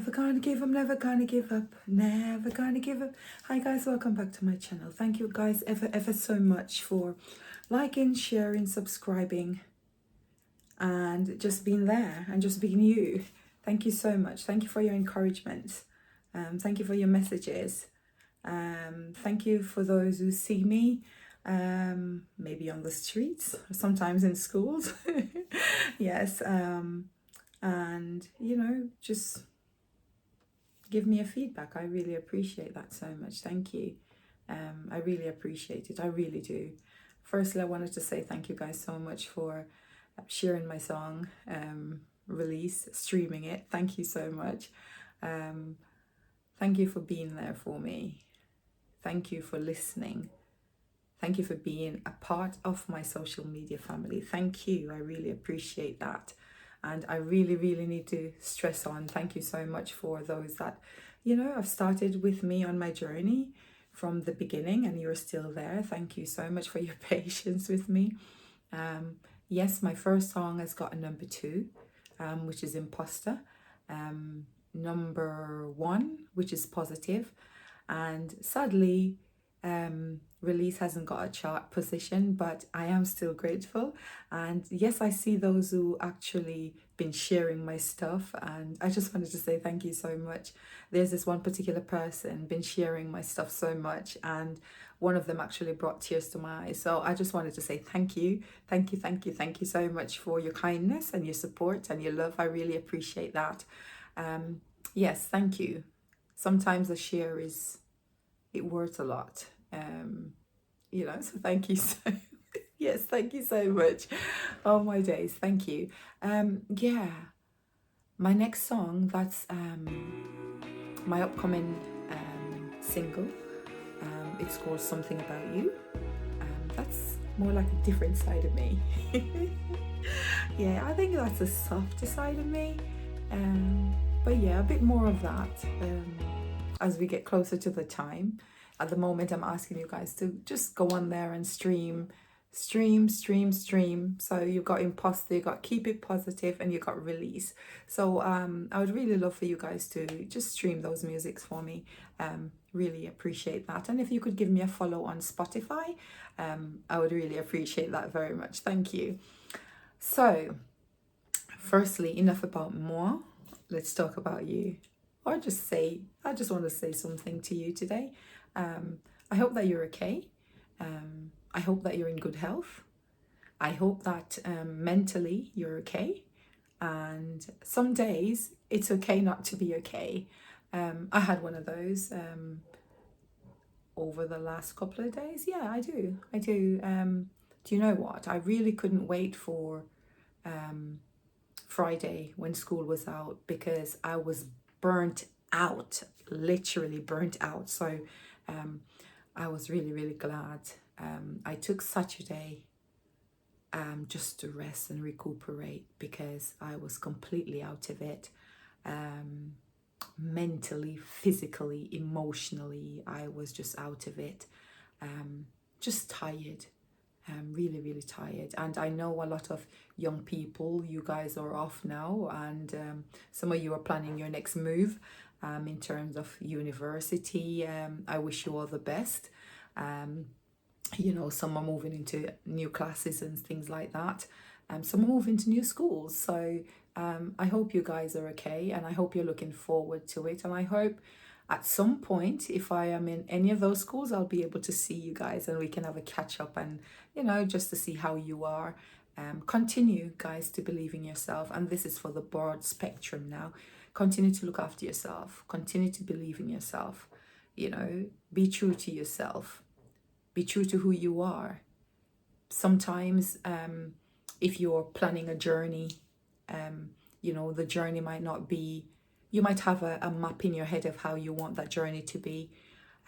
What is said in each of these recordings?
Never gonna give up, never gonna give up, never gonna give up. Hi guys, welcome back to my channel. Thank you guys ever so much for liking, sharing, subscribing, and just being there and just being you. Thank you so much. Thank you for your encouragement. Thank you for your messages. Thank you for those who see me, maybe on the streets, sometimes in schools. Yes, and just give me a feedback. I really appreciate that so much. Thank you. I really appreciate it. I really do. Firstly, I wanted to say thank you guys so much for sharing my song, release, streaming it. Thank you so much. Thank you for being there for me. Thank you for listening. Thank you for being a part of my social media family. Thank you. I really appreciate that. And I really need to stress on, thank you so much for those that, have started with me on my journey from the beginning and you're still there. Thank you so much for your patience with me. Yes, my first song has got a number 2, which is Imposter. Number 1, which is Positive. And sadly, release hasn't got a chart position, but I am still grateful. And yes, I see those who actually been sharing my stuff, and I just wanted to say thank you so much. There's this one particular person been sharing my stuff so much, and one of them actually brought tears to my eyes. So I just wanted to say thank you so much for your kindness and your support and your love. I really appreciate that. Yes, thank you. Sometimes a share it worth a lot. So thank you so yes, thank you so much. Oh my days, thank you. Yeah, my next song, that's my upcoming single. It's called Something About You. That's more like a different side of me. Yeah, I think that's a softer side of me. But yeah, a bit more of that as we get closer to the time. At the moment, I'm asking you guys to just go on there and stream. So you've got Imposter, you got Keep It Positive, and you got Release. So I would really love for you guys to just stream those musics for me. Really appreciate that. And if you could give me a follow on Spotify, I would really appreciate that very much. Thank you. So firstly, enough about moi. Let's talk about you. Or I just want to say something to you today. I hope that you're okay. I hope that you're in good health. I hope that mentally you're okay. And some days it's okay not to be okay. I had one of those over the last couple of days. Yeah, I do. Do you know what? I really couldn't wait for Friday when school was out, because I was burnt out, literally burnt out. So I was really glad I took Saturday just to rest and recuperate, because I was completely out of it. Mentally, physically, emotionally, I was just out of it. Just tired. Really tired. And I know a lot of young people, you guys are off now, and some of you are planning your next move in terms of university. I wish you all the best. Some are moving into new classes and things like that. Some are moving to new schools. So I hope you guys are okay, and I hope you're looking forward to it. And I hope at some point, if I am in any of those schools, I'll be able to see you guys and we can have a catch up and, just to see how you are. Continue, guys, to believe in yourself. And this is for the broad spectrum now. Continue to look after yourself. Continue to believe in yourself. Be true to yourself. Be true to who you are. Sometimes if you're planning a journey, the journey might not be, you might have a map in your head of how you want that journey to be.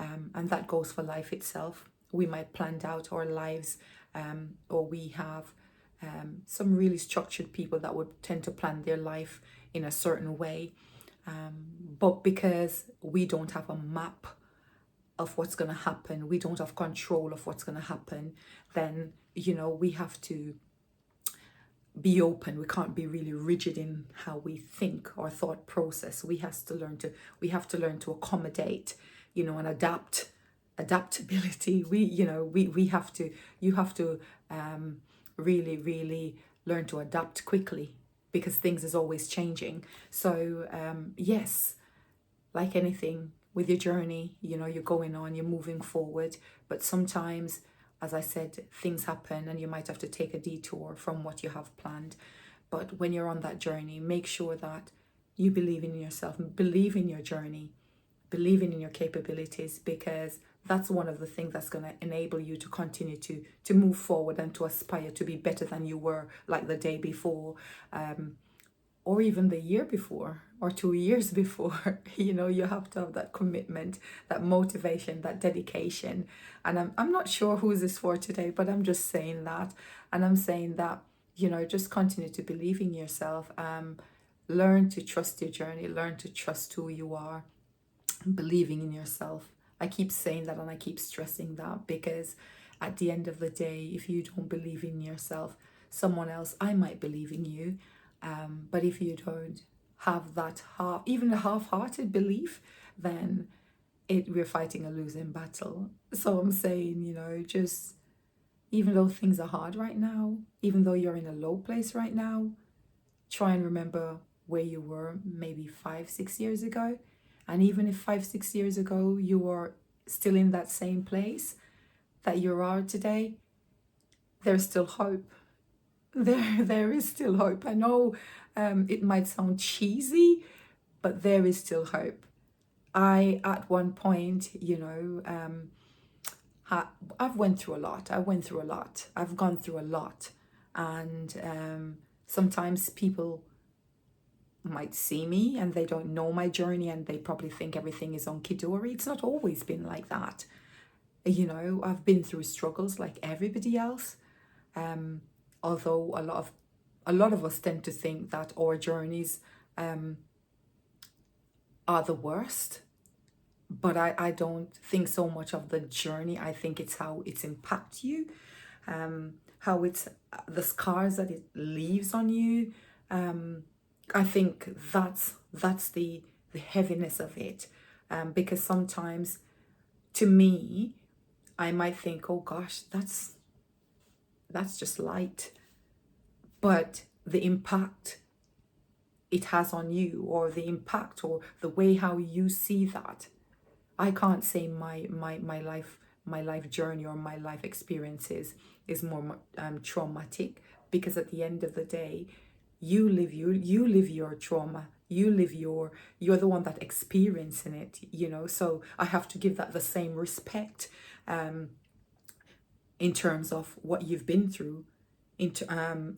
And that goes for life itself. We might plan out our lives, or we have some really structured people that would tend to plan their life in a certain way. But because we don't have a map of what's going to happen, we don't have control of what's going to happen, then, we have to be open. We can't be really rigid in how we think or thought process. We have to learn to accommodate, and adaptability. We have to, you have to really, really learn to adapt quickly, because things is always changing. So yes, like anything with your journey, you're going on, you're moving forward, but sometimes, as I said, things happen and you might have to take a detour from what you have planned. But when you're on that journey, make sure that you believe in yourself, believe in your journey, believing in your capabilities, because that's one of the things that's going to enable you to continue to move forward and to aspire to be better than you were, like the day before, or even the year before, or 2 years before. You have to have that commitment, that motivation, that dedication. And I'm not sure who this for today, but I'm just saying that. And I'm saying that, just continue to believe in yourself. Learn to trust your journey, learn to trust who you are, believing in yourself. I keep saying that and I keep stressing that, because at the end of the day, if you don't believe in yourself, someone else, I might believe in you, but if you don't have that even a half-hearted belief, then we're fighting a losing battle. So I'm saying, just, even though things are hard right now, even though you're in a low place right now, try and remember where you were maybe 5-6 years ago. And even if 5-6 years ago you were still in that same place that you are today, there's still hope. There is still hope. I know it might sound cheesy, but there is still hope. At one point, I've went through a lot. I've gone through a lot. And sometimes people might see me and they don't know my journey, and they probably think everything is hunky-dory. It's not always been like that. I've been through struggles like everybody else. Although a lot of us tend to think that our journeys are the worst. But I don't think so much of the journey. I think it's how it's impact you, how it's the scars that it leaves on you. I think that's the heaviness of it, because sometimes, to me, I might think, oh gosh, that's just light, but the impact it has on you, or the impact, or the way how you see that. I can't say my life journey or my life experiences is more traumatic, because at the end of the day, you live your trauma, you're the one that experiencing it, so I have to give that the same respect, in terms of what you've been through,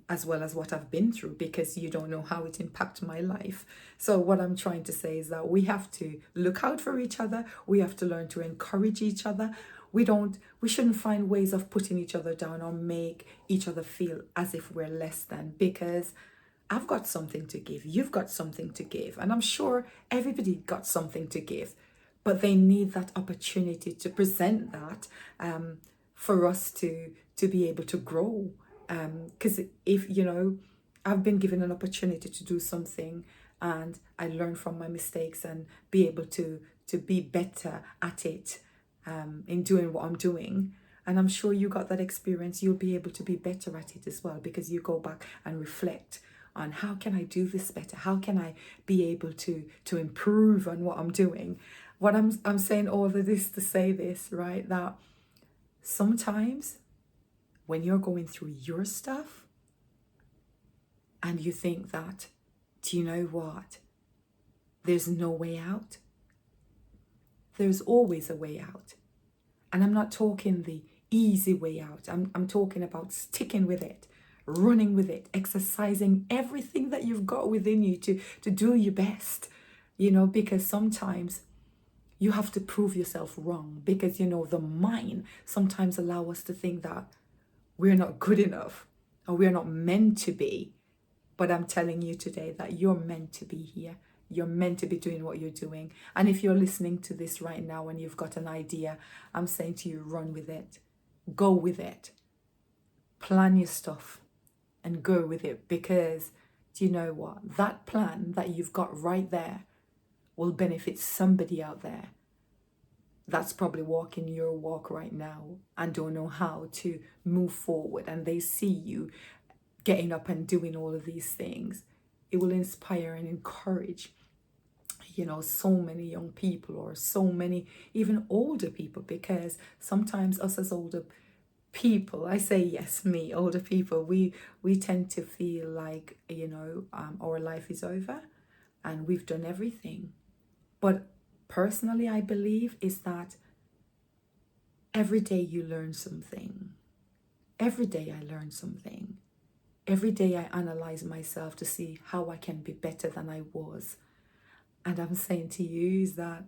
as well as what I've been through, because you don't know how it impacts my life. So what I'm trying to say is that we have to look out for each other. We have to learn to encourage each other. We shouldn't find ways of putting each other down or make each other feel as if we're less than, because I've got something to give, you've got something to give, and I'm sure everybody got something to give, but they need that opportunity to present that, for us to be able to grow. Because if I've been given an opportunity to do something, and I learn from my mistakes and be able to be better at it, in doing what I'm doing. And I'm sure you got that experience. You'll be able to be better at it as well, because you go back and reflect on, how can I do this better? How can I be able to improve on what I'm doing? What I'm saying all of this to say this, right? That sometimes when you're going through your stuff and you think that, do you know what? There's no way out. There's always a way out. And I'm not talking the easy way out. I'm talking about sticking with it, running with it, exercising everything that you've got within you to do your best, because sometimes you have to prove yourself wrong, because, the mind sometimes allow us to think that we're not good enough or we're not meant to be. But I'm telling you today that you're meant to be here. You're meant to be doing what you're doing. And if you're listening to this right now and you've got an idea, I'm saying to you, run with it. Go with it. Plan your stuff. and go with it, because do you know what? That plan that you've got right there will benefit somebody out there that's probably walking your walk right now and don't know how to move forward, and they see you getting up and doing all of these things. It will inspire and encourage, so many young people, or so many even older people, because sometimes us as older people, I say yes, me, older people, we tend to feel like, our life is over and we've done everything. But personally, I believe is that every day you learn something. Every day I learn something. Every day I analyze myself to see how I can be better than I was. And I'm saying to you is that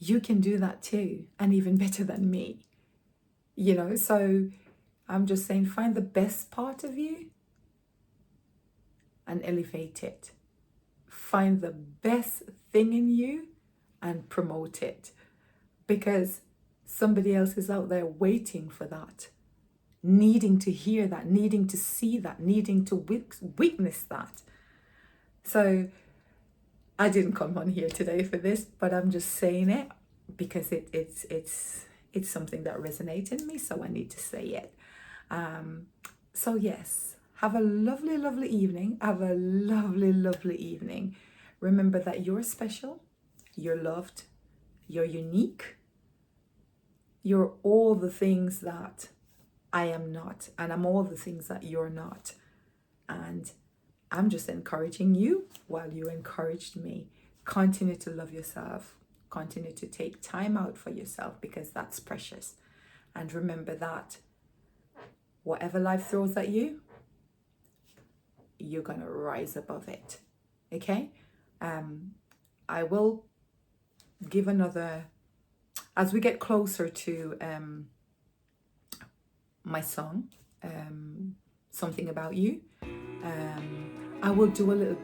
you can do that too, and even better than me. So I'm just saying, find the best part of you and elevate it. Find the best thing in you and promote it, because somebody else is out there waiting for that, needing to hear that, needing to see that, needing to witness that. So I didn't come on here today for this, but I'm just saying it because it's something that resonates in me, so I need to say it. So yes, have a lovely, lovely evening. Have a lovely, lovely evening. Remember that you're special, you're loved, you're unique, you're all the things that I am not, and I'm all the things that you're not. And I'm just encouraging you while you encouraged me. Continue to love yourself. Continue to take time out for yourself, because that's precious. And remember that whatever life throws at you, you're going to rise above it. Okay? I will give another, as we get closer to my song, Something About You, I will do a little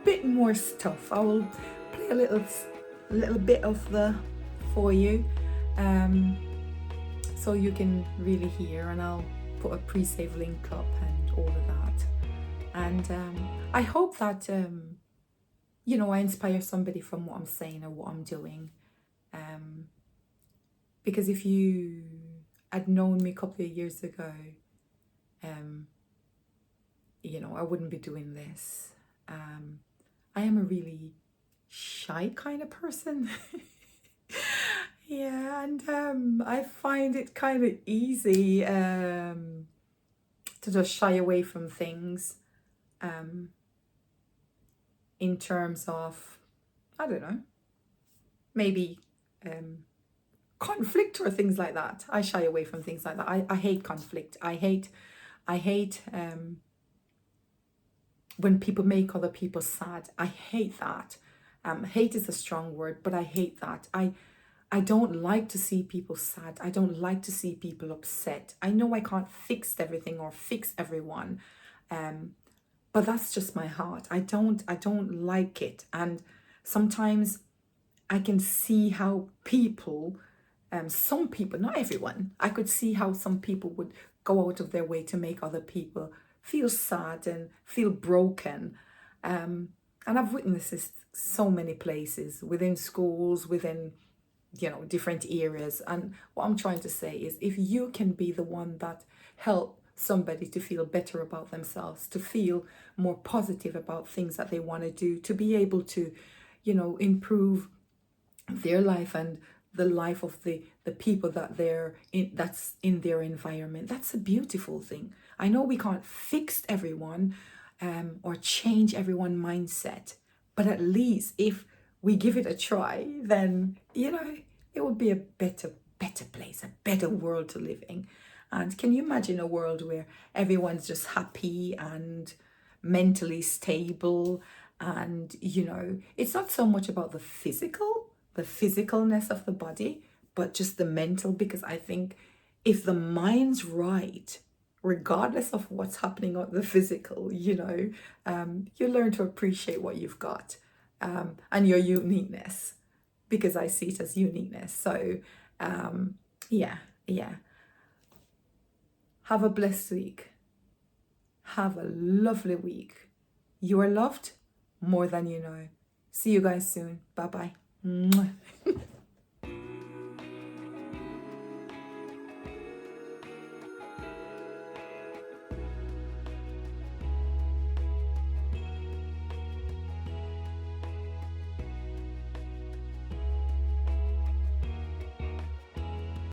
bit more stuff. I will play a little bit of the for you, so you can really hear, and I'll put a pre-save link up and all of that. And I hope that I inspire somebody from what I'm saying or what I'm doing, because if you had known me a couple of years ago, I wouldn't be doing this. I am a really shy kind of person. Yeah, and I find it kind of easy to just shy away from things, in terms of, I don't know, maybe conflict or things like that. I shy away from things like that. I hate conflict. I hate when people make other people sad. I hate that. Hate is a strong word, but I hate that. I don't like to see people sad. I don't like to see people upset. I know I can't fix everything or fix everyone, but that's just my heart. I don't like it. And sometimes I can see how people, some people, not everyone, I could see how some people would go out of their way to make other people feel sad and feel broken. And I've witnessed this so many places, within schools, within, different areas. And what I'm trying to say is, if you can be the one that help somebody to feel better about themselves, to feel more positive about things that they want to do, to be able to, improve their life and the life of the people that that's in their environment, that's a beautiful thing. I know we can't fix everyone, or change everyone's mindset, but at least if we give it a try, then it would be a better place, a better world to live in. And can you imagine a world where everyone's just happy and mentally stable? And it's not so much about the physicalness of the body, but just the mental. Because I think if the mind's right, regardless of what's happening on the physical, you learn to appreciate what you've got, and your uniqueness, because I see it as uniqueness. So yeah. Have a blessed week. Have a lovely week. You are loved more than you know. See you guys soon. Bye bye.